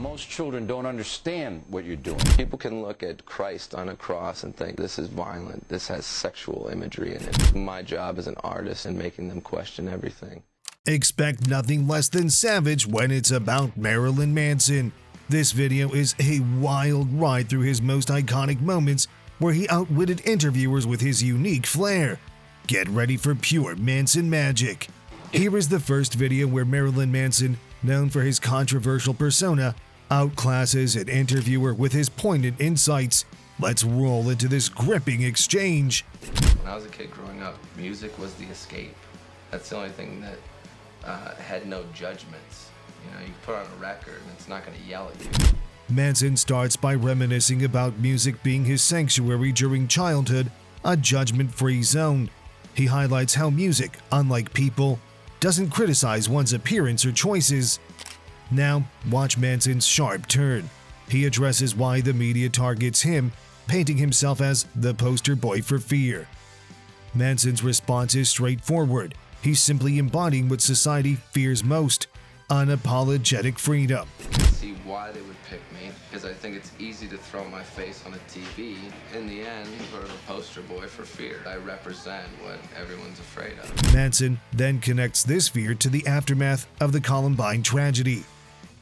Most children don't understand what you're doing. People can look at Christ on a cross and think this is violent, this has sexual imagery in it. My job as an artist and making them question everything. Expect nothing less than savage when it's about Marilyn Manson. This video is a wild ride through his most iconic moments where he outwitted interviewers with his unique flair. Get ready for pure Manson magic. Here is the first video where Marilyn Manson, known for his controversial persona, outclasses an interviewer with his poignant insights. Let's roll into this gripping exchange. When I was a kid growing up, music was the escape. That's the only thing that had no judgments. You know, you put on a record and it's not going to yell at you. Manson starts by reminiscing about music being his sanctuary during childhood, a judgment-free zone. He highlights how music, unlike people, doesn't criticize one's appearance or choices. Now, watch Manson's sharp turn. He addresses why the media targets him, painting himself as the poster boy for fear. Manson's response is straightforward. He's simply embodying what society fears most: unapologetic freedom. I can see why they would pick me, because I think it's easy to throw my face on a TV. In the end, sort of a poster boy for fear. I represent what everyone's afraid of. Manson then connects this fear to the aftermath of the Columbine tragedy.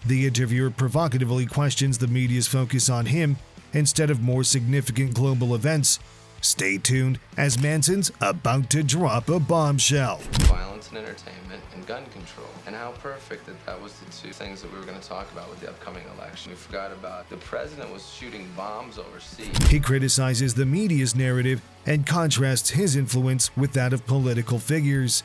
The interviewer provocatively questions the media's focus on him instead of more significant global events. Stay tuned as Manson's about to drop a bombshell. Violence and entertainment and gun control. And how perfect that was the two things that we were going to talk about with the upcoming election. We forgot about the president was shooting bombs overseas. He criticizes the media's narrative and contrasts his influence with that of political figures.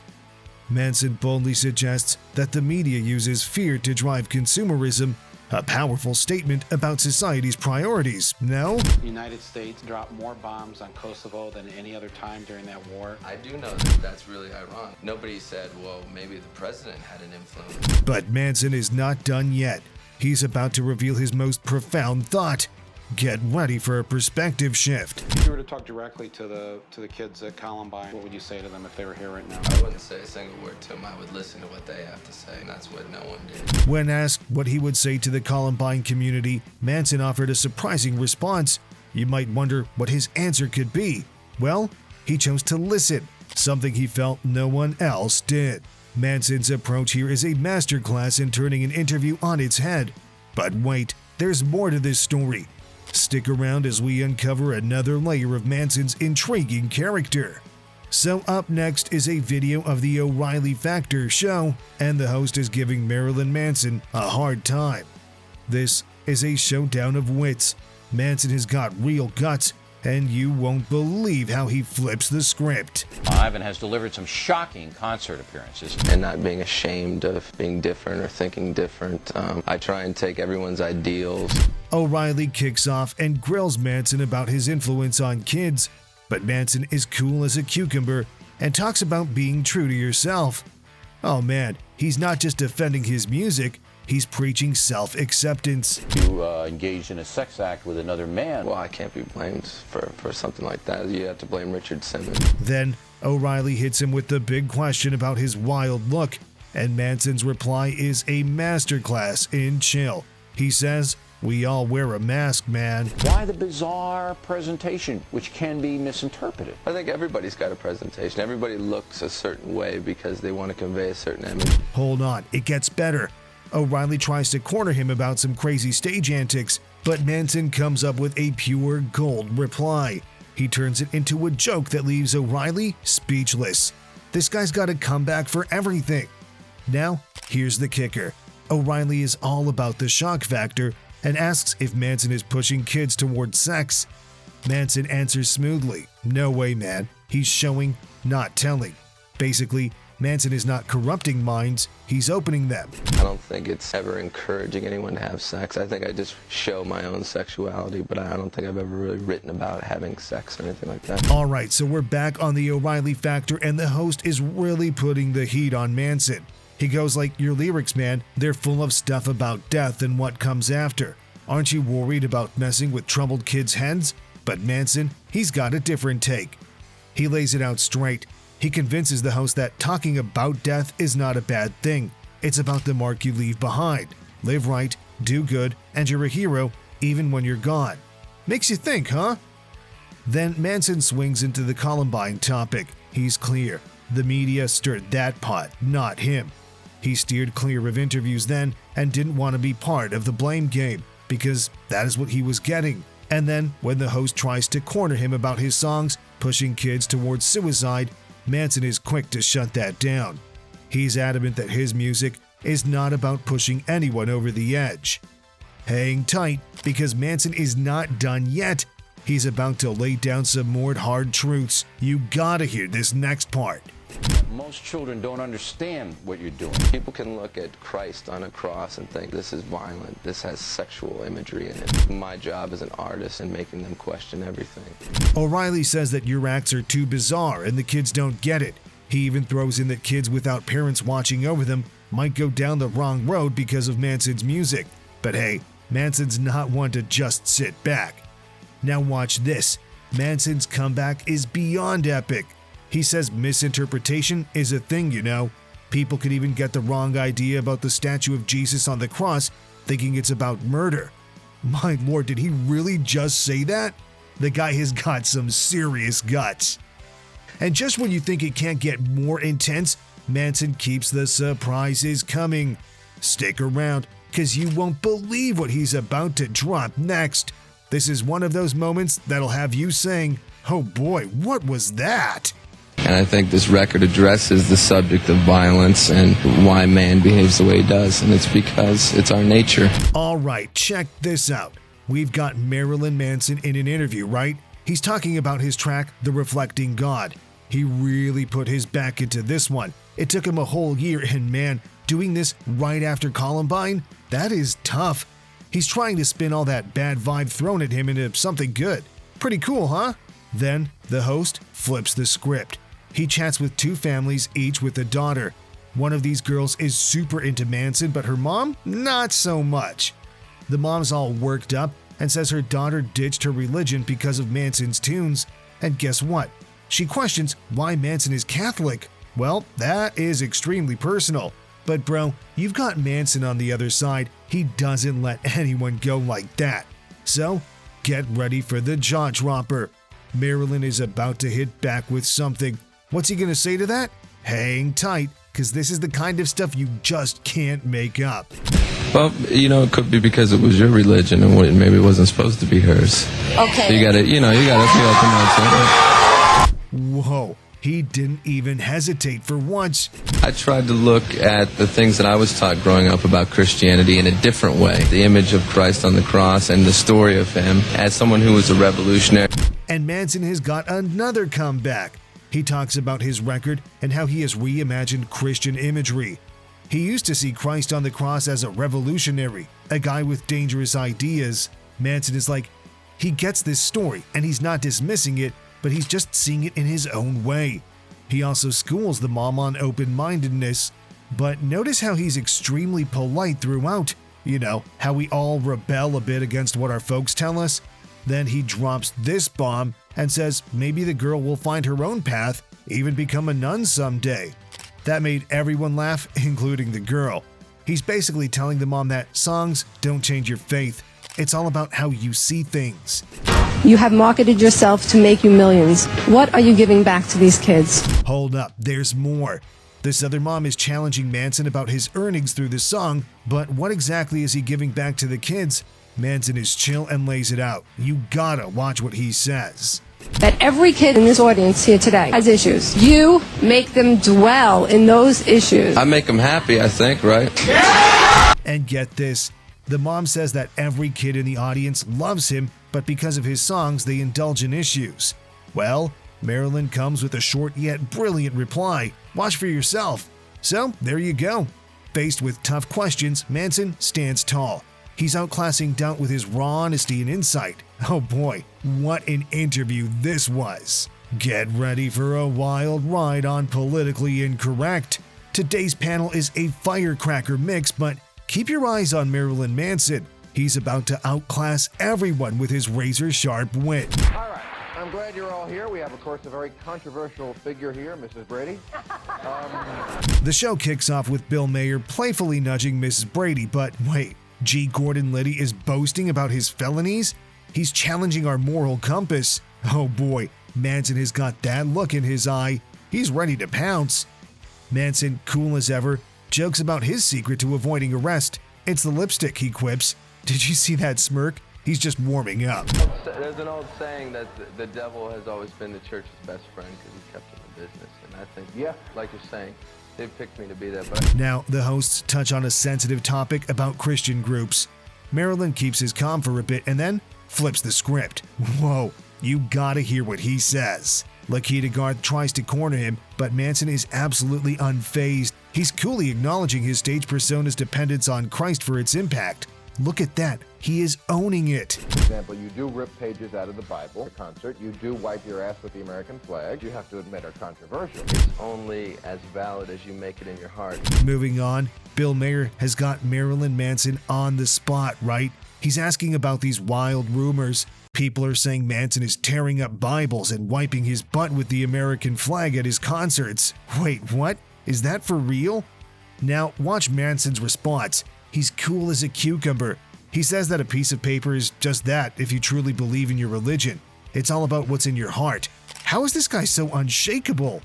Manson boldly suggests that the media uses fear to drive consumerism, a powerful statement about society's priorities, no? The United States dropped more bombs on Kosovo than any other time during that war. I do know that that's really ironic. Nobody said, well, maybe the president had an influence. But Manson is not done yet. He's about to reveal his most profound thought. Get ready for a perspective shift. If you were to talk directly to the kids at Columbine, what would you say to them if they were here right now? I wouldn't say a single word to them. I would listen to what they have to say, and that's what no one did. When asked what he would say to the Columbine community, Manson offered a surprising response. You might wonder what his answer could be. Well, he chose to listen, something he felt no one else did. Manson's approach here is a masterclass in turning an interview on its head. But wait, there's more to this story. Stick around as we uncover another layer of Manson's intriguing character. So up next is a video of the O'Reilly Factor show, and the host is giving Marilyn Manson a hard time. This is a showdown of wits. Manson has got real guts, and you won't believe how he flips the script. Ivan has delivered some shocking concert appearances. And not being ashamed of being different or thinking different. I try and take everyone's ideals. O'Reilly kicks off and grills Manson about his influence on kids, but Manson is cool as a cucumber and talks about being true to yourself. Oh man, he's not just defending his music, he's preaching self-acceptance. You engaged in a sex act with another man. Well, I can't be blamed for something like that. You have to blame Richard Simmons. Then O'Reilly hits him with the big question about his wild look, and Manson's reply is a masterclass in chill. He says, "We all wear a mask, man." Why the bizarre presentation, which can be misinterpreted? I think everybody's got a presentation. Everybody looks a certain way because they want to convey a certain image. Hold on, it gets better. O'Reilly tries to corner him about some crazy stage antics, but Manson comes up with a pure gold reply. He turns it into a joke that leaves O'Reilly speechless. This guy's got a comeback for everything. Now, here's the kicker. O'Reilly is all about the shock factor and asks if Manson is pushing kids towards sex. Manson answers smoothly, "No way, man. He's showing, not telling." Basically, Manson is not corrupting minds, he's opening them. I don't think it's ever encouraging anyone to have sex. I think I just show my own sexuality, but I don't think I've ever really written about having sex or anything like that. Alright, so we're back on the O'Reilly Factor, and the host is really putting the heat on Manson. He goes like, "Your lyrics, man, they're full of stuff about death and what comes after. Aren't you worried about messing with troubled kids' heads?" But Manson, he's got a different take. He lays it out straight. He convinces the host that talking about death is not a bad thing. It's about the mark you leave behind. Live right do good, and you're a hero even when you're gone. Makes you think, huh? Then Manson swings into the Columbine topic. He's clear. The media stirred that pot, not him. He steered clear of interviews then and didn't want to be part of the blame game because that is what he was getting. And then when the host tries to corner him about his songs pushing kids towards suicide, Manson is quick to shut that down. He's adamant that his music is not about pushing anyone over the edge. Hang tight, because Manson is not done yet. He's about to lay down some more hard truths. You gotta hear this next part. Most children don't understand what you're doing. People can look at Christ on a cross and think this is violent, this has sexual imagery in it. My job as an artist and making them question everything. O'Reilly says that your acts are too bizarre and the kids don't get it. He even throws in that kids without parents watching over them might go down the wrong road because of Manson's music. But hey, Manson's not one to just sit back. Now watch this. Manson's comeback is beyond epic. He says misinterpretation is a thing, you know. People could even get the wrong idea about the statue of Jesus on the cross, thinking it's about murder. My lord, did he really just say that? The guy has got some serious guts. And just when you think it can't get more intense, Manson keeps the surprises coming. Stick around, because you won't believe what he's about to drop next. This is one of those moments that'll have you saying, "Oh boy, what was that?" And I think this record addresses the subject of violence and why man behaves the way he does, and it's because it's our nature. All right, check this out. We've got Marilyn Manson in an interview, right? He's talking about his track, The Reflecting God. He really put his back into this one. It took him a whole year, and man, doing this right after Columbine, that is tough. He's trying to spin all that bad vibe thrown at him into something good. Pretty cool, huh? Then the host flips the script. He chats with two families, each with a daughter. One of these girls is super into Manson, but her mom, not so much. The mom's all worked up and says her daughter ditched her religion because of Manson's tunes. And guess what? She questions why Manson is Catholic. Well, that is extremely personal. But bro, you've got Manson on the other side. He doesn't let anyone go like that. So, get ready for the jaw dropper. Marilyn is about to hit back with something. What's he gonna say to that? Hang tight, because this is the kind of stuff you just can't make up. Well, you know, it could be because it was your religion and maybe it wasn't supposed to be hers. Okay. So you gotta feel the notes. Whoa, he didn't even hesitate for once. I tried to look at the things that I was taught growing up about Christianity in a different way. The image of Christ on the cross and the story of him as someone who was a revolutionary. And Manson has got another comeback. He talks about his record and how he has reimagined Christian imagery. He used to see Christ on the cross as a revolutionary, a guy with dangerous ideas. Manson is like, he gets this story and he's not dismissing it, but he's just seeing it in his own way. He also schools the mom on open-mindedness. But notice how he's extremely polite throughout. You know, how we all rebel a bit against what our folks tell us. Then he drops this bomb and says maybe the girl will find her own path, even become a nun someday. That made everyone laugh, including the girl. He's basically telling the mom that songs don't change your faith. It's all about how you see things. You have marketed yourself to make you millions. What are you giving back to these kids? Hold up, there's more. This other mom is challenging Manson about his earnings through the song, but what exactly is he giving back to the kids? Manson is chill and lays it out. You gotta watch what he says. That every kid in this audience here today has issues. You make them dwell in those issues. I make them happy, I think, right? And get this, the mom says that every kid in the audience loves him, but because of his songs, they indulge in issues. Well, Marilyn comes with a short yet brilliant reply. Watch for yourself. So, there you go. Faced with tough questions, Manson stands tall. He's outclassing doubt with his raw honesty and insight. Oh boy, what an interview this was. Get ready for a wild ride on Politically Incorrect. Today's panel is a firecracker mix, but keep your eyes on Marilyn Manson. He's about to outclass everyone with his razor-sharp wit. All right, I'm glad you're all here. We have, of course, a very controversial figure here, Mrs. Brady. The show kicks off with Bill Mayer playfully nudging Mrs. Brady, but wait, G. Gordon Liddy is boasting about his felonies? He's challenging our moral compass. Oh boy, Manson has got that look in his eye. He's ready to pounce. Manson, cool as ever, jokes about his secret to avoiding arrest. It's the lipstick, he quips. Did you see that smirk? He's just warming up. There's an old saying that the devil has always been the church's best friend because he kept him in business. And I think, yeah, like you're saying, they picked me to be that. But Now, the hosts touch on a sensitive topic about Christian groups. Marilyn keeps his calm for a bit and then flips the script. Whoa, you gotta hear what he says. Lakita Garth tries to corner him, but Manson is absolutely unfazed. He's coolly acknowledging his stage persona's dependence on Christ for its impact. Look at that. He is owning it. For example, you do rip pages out of the Bible at a concert. You do wipe your ass with the American flag. You have to admit are controversial. it's only as valid as you make it in your heart. Moving on, Bill Mayer has got Marilyn Manson on the spot, right? He's asking about these wild rumors. People are saying Manson is tearing up Bibles and wiping his butt with the American flag at his concerts. Wait, what? Is that for real? Now, watch Manson's response. He's cool as a cucumber. He says that a piece of paper is just that if you truly believe in your religion. It's all about what's in your heart. How is this guy so unshakable?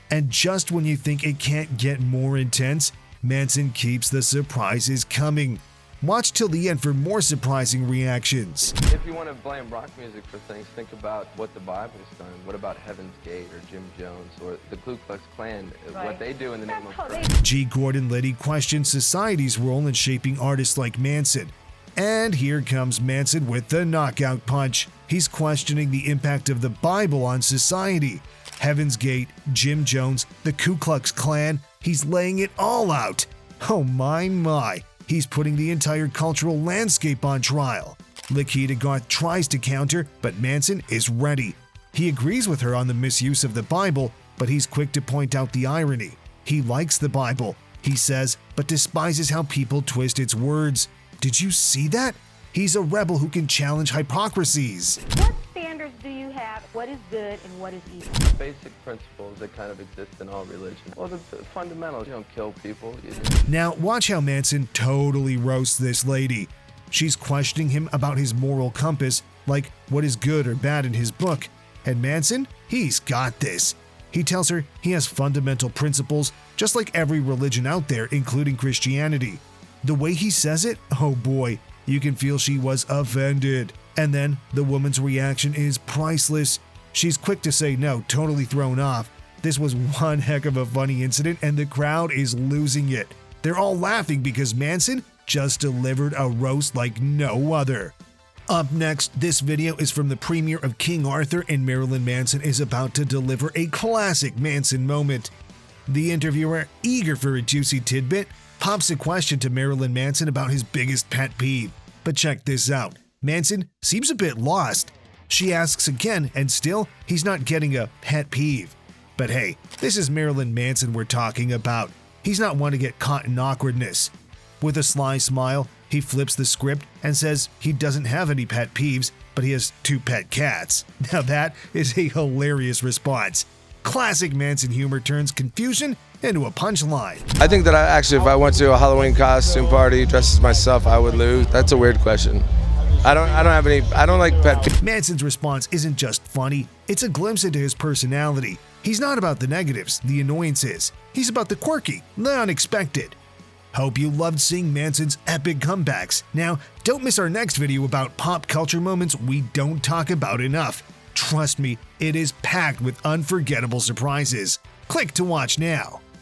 And just when you think it can't get more intense, Manson keeps the surprises coming. Watch till the end for more surprising reactions. If you want to blame rock music for things, think about what the Bible's done. What about Heaven's Gate or Jim Jones or the Ku Klux Klan? Right. What they do in the name of Christ. G. Gordon Liddy questions society's role in shaping artists like Manson. And here comes Manson with the knockout punch. He's questioning the impact of the Bible on society. Heaven's Gate, Jim Jones, the Ku Klux Klan, he's laying it all out. Oh my. He's putting the entire cultural landscape on trial. Lakita Garth tries to counter, but Manson is ready. He agrees with her on the misuse of the Bible, but he's quick to point out the irony. He likes the Bible, he says, but despises how people twist its words. Did you see that? He's a rebel who can challenge hypocrisies. What standards do you have? What is good and what is evil? The basic principles that kind of exist in all religions. Well, the fundamentals. You don't kill people. You just Now, watch how Manson totally roasts this lady. She's questioning him about his moral compass, like what is good or bad in his book. And Manson, he's got this. He tells her he has fundamental principles, just like every religion out there, including Christianity. The way he says it, oh boy, you can feel she was offended. And then the woman's reaction is priceless. She's quick to say no, totally thrown off. This was one heck of a funny incident, and the crowd is losing it. They're all laughing because Manson just delivered a roast like no other. Up next, this video is from the premiere of King Arthur, and Marilyn Manson is about to deliver a classic Manson moment. The interviewer, eager for a juicy tidbit, pops a question to Marilyn Manson about his biggest pet peeve. But check this out. Manson seems a bit lost. She asks again, and still, he's not getting a pet peeve. But hey, this is Marilyn Manson we're talking about. He's not one to get caught in awkwardness. With a sly smile, he flips the script and says he doesn't have any pet peeves, but he has 2 pet cats. Now that is a hilarious response. Classic Manson humor turns confusion into a punchline. I think that if I went to a Halloween costume party dressed as myself, I would lose. That's a weird question. I don't like pet peeves. Manson's response isn't just funny, it's a glimpse into his personality. He's not about the negatives, the annoyances. He's about the quirky, the unexpected. Hope you loved seeing Manson's epic comebacks. Now, don't miss our next video about pop culture moments we don't talk about enough. Trust me, it is packed with unforgettable surprises. Click to watch now.